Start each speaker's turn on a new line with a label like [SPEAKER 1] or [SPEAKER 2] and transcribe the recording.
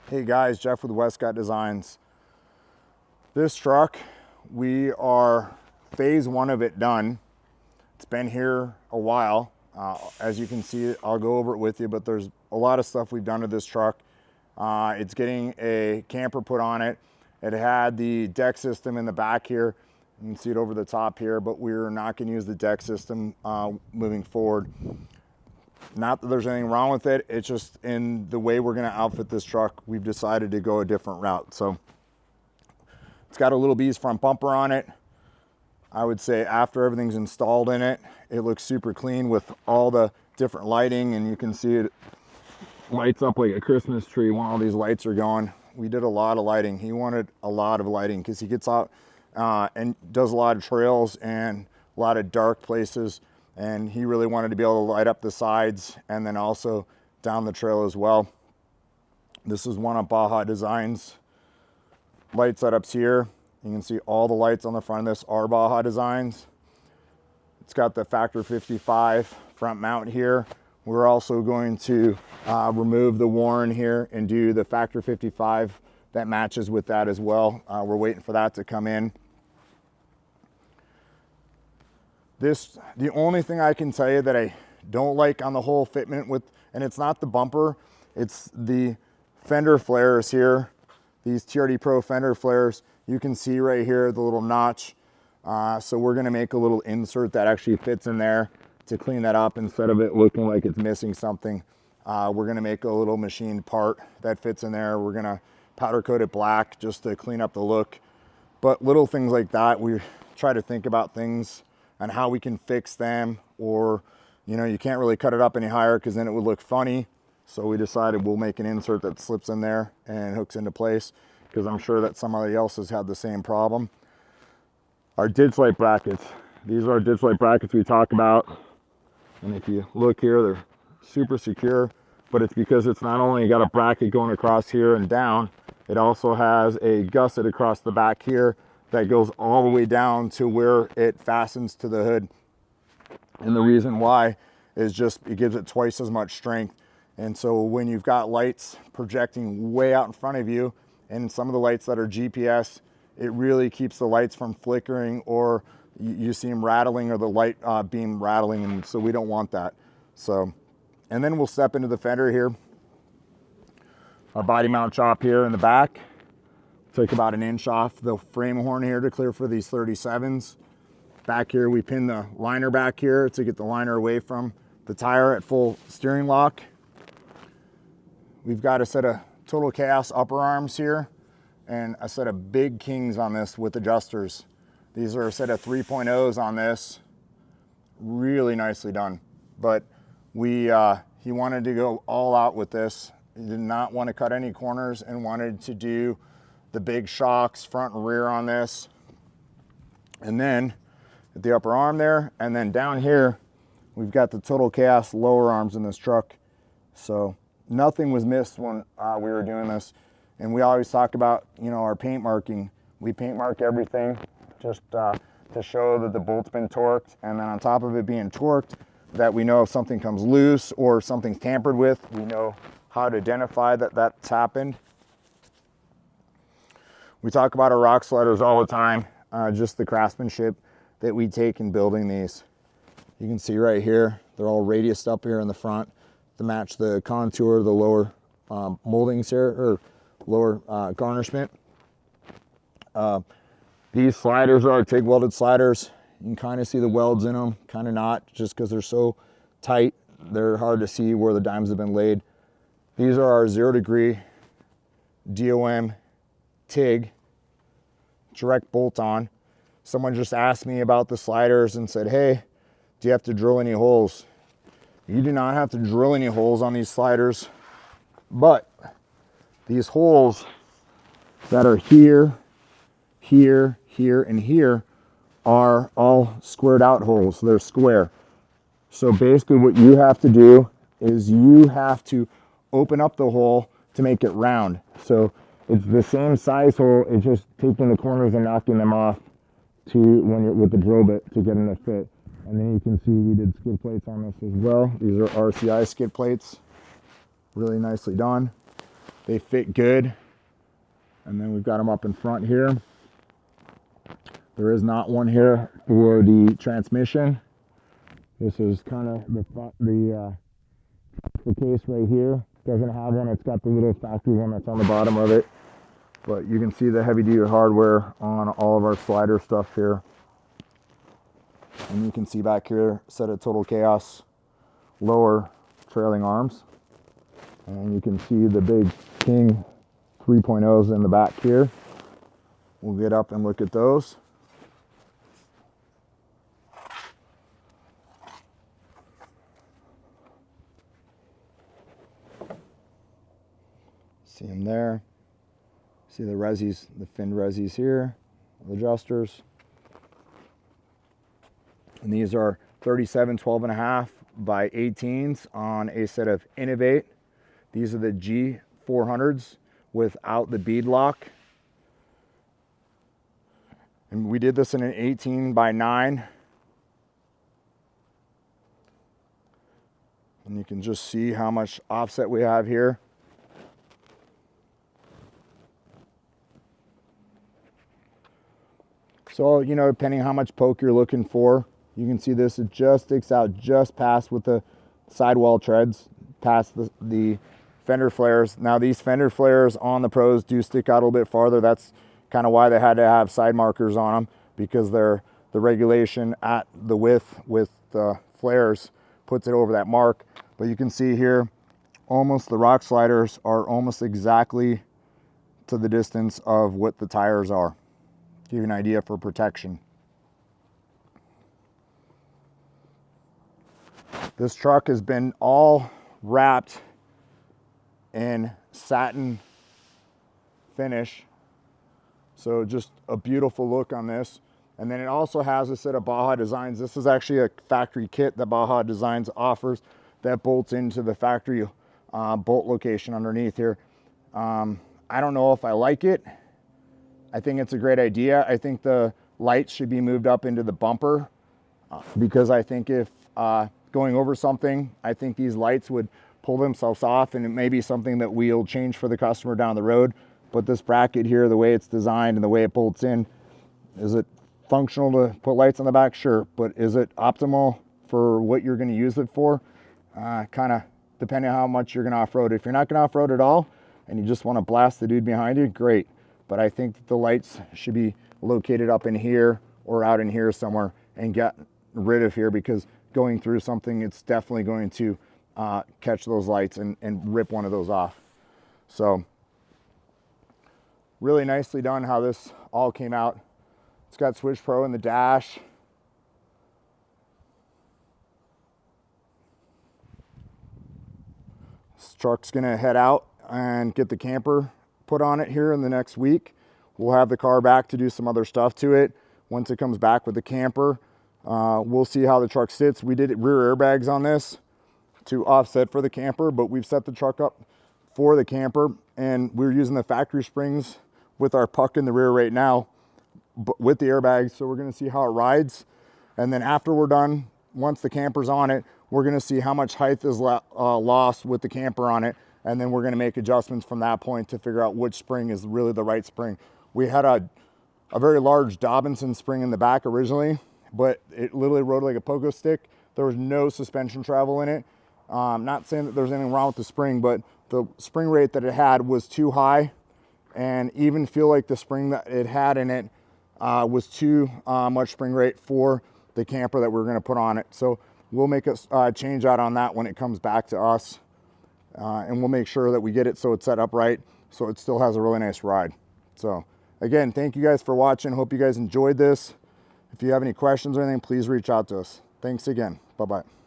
[SPEAKER 1] Hey guys, Jeff with Westcott Designs. This truck, we are phase one of it done. It's been here a while. As you can see, I'll go over it with you, but there's a lot of stuff we've done to this truck. It's getting a camper put on it. It had the deck system in the back here. You can see it over the top here, but we're not going to use the deck system moving forward. Not that there's anything wrong with it, it's just in the way we're gonna outfit this truck, we've decided to go a different route. So it's got a little B's front bumper on it. I would say after everything's installed in it, it looks super clean with all the different lighting, and you can see it lights up like a Christmas tree when all these lights are going. We did a lot of lighting. He wanted a lot of lighting because he gets out and does a lot of trails and a lot of dark places. And he really wanted to be able to light up the sides and then also down the trail as well. This is one of Baja Designs light setups here. You can see all the lights on the front of this are Baja Designs. It's got the Factor 55 front mount here. We're also going to remove the Warren here and do the Factor 55 that matches with that as well. We're waiting for that to come in. The only thing I can tell you that I don't like on the whole fitment with, and it's not the bumper, it's the fender flares here. These TRD Pro fender flares, you can see right here the little notch. So we're gonna make a little insert that actually fits in there to clean that up instead of it looking like it's missing something. We're gonna make a little machined part that fits in there. We're gonna powder coat it black just to clean up the look. But little things like that, we try to think about things and how we can fix them, or you can't really cut it up any higher because then it would look funny. So we decided we'll make an insert that slips in there and hooks into place, because I'm sure that somebody else has had the same problem. Our ditch light brackets, these are our ditch light brackets we talk about, and if you look here, they're super secure, but it's because it's not only got a bracket going across here and down, it also has a gusset across the back here that goes all the way down to where it fastens to the hood. And the reason why is just it gives it twice as much strength. And so when you've got lights projecting way out in front of you, and some of the lights that are GPS, it really keeps the lights from flickering, or you see them rattling, or the light beam rattling, and so we don't want that. So, and then we'll step into the fender here. Our body mount chop here in the back. Took about an inch off the frame horn here to clear for these 37s. Back here, we pin the liner back here to get the liner away from the tire at full steering lock. We've got a set of Total Chaos upper arms here and a set of big kings on this with adjusters. These are a set of 3.0s on this. Really nicely done. But he wanted to go all out with this. He did not want to cut any corners and wanted to do the big shocks front and rear on this. And then at the upper arm there, and then down here, we've got the Total Chaos lower arms in this truck. So nothing was missed when we were doing this. And we always talk about, our paint marking. We paint mark everything just to show that the bolt's been torqued. And then on top of it being torqued, that we know if something comes loose or something's tampered with, we know how to identify that that's happened. We talk about our rock sliders all the time, just the craftsmanship that we take in building these. You can see right here, they're all radiused up here in the front to match the contour of the lower moldings here, or lower garnishment. These sliders are TIG welded sliders. You can kind of see the welds in them, kind of not, just because they're so tight. They're hard to see where the dimes have been laid. These are our 0 degree DOM TIG direct bolt on. Someone just asked me about the sliders and said, hey, do you have to drill any holes? You do not have to drill any holes on these sliders, but these holes that are here, here, here, and here are all squared out holes. They're square. So basically what you have to do is you have to open up the hole to make it round. So it's the same size hole, it's just taking the corners and knocking them off when you're with the drill bit to get them to fit. And then you can see we did skid plates on this as well. These are RCI skid plates, really nicely done. They fit good. And then we've got them up in front here. There is not one here for the transmission. This is kind of the case right here. Doesn't have one. It's got the little factory one that's on the bottom of it. But you can see the heavy duty hardware on all of our slider stuff here. And you can see back here, set at Total Chaos, lower trailing arms. And you can see the big King 3.0s in the back here. We'll get up and look at those. See them there. See the resis, the finned resis here, the adjusters. And these are 37 12.5 by 18s on a set of Innovate. These are the G400s without the bead lock. And we did this in an 18 by 9. And you can just see how much offset we have here. So, you know, depending on how much poke you're looking for, you can see this, it just sticks out just past with the sidewall treads, past the fender flares. Now these fender flares on the Pros do stick out a little bit farther. That's kind of why they had to have side markers on them, because the regulation at the width with the flares puts it over that mark. But you can see here, almost the rock sliders are almost exactly to the distance of what the tires are. Give you an idea for protection. This truck has been all wrapped in satin finish. So just a beautiful look on this. And then it also has a set of Baja Designs. This is actually a factory kit that Baja Designs offers that bolts into the factory bolt location underneath here. I don't know if I like it. I think it's a great idea. I think the lights should be moved up into the bumper because I think if going over something, I think these lights would pull themselves off, and it may be something that we'll change for the customer down the road. But this bracket here, the way it's designed and the way it bolts in, is it functional to put lights on the back? Sure. But is it optimal for what you're going to use it for? Kind of depending on how much you're going to off-road. If you're not going to off-road at all and you just want to blast the dude behind you, great. But I think that the lights should be located up in here or out in here somewhere and get rid of here, because going through something, it's definitely going to catch those lights and rip one of those off. So really nicely done how this all came out. It's got Switch Pro in the dash. This truck's gonna head out and get the camper put on it here in the next week. We'll have the car back to do some other stuff to it. Once it comes back with the camper, we'll see how the truck sits. We did rear airbags on this to offset for the camper, but we've set the truck up for the camper, and we're using the factory springs with our puck in the rear right now, but with the airbags. So we're gonna see how it rides. And then after we're done, once the camper's on it, we're gonna see how much height is lost with the camper on it. And then we're gonna make adjustments from that point to figure out which spring is really the right spring. We had a very large Dobinson spring in the back originally, but it literally rode like a pogo stick. There was no suspension travel in it. Not saying that there's anything wrong with the spring, but the spring rate that it had was too high, and even feel like the spring that it had in it was too much spring rate for the camper that we're gonna put on it. So we'll make a change out on that when it comes back to us. And we'll make sure that we get it so it's set up right, so it still has a really nice ride. So again, thank you guys for watching. Hope you guys enjoyed this. If you have any questions or anything, please reach out to us. Thanks again. Bye-bye.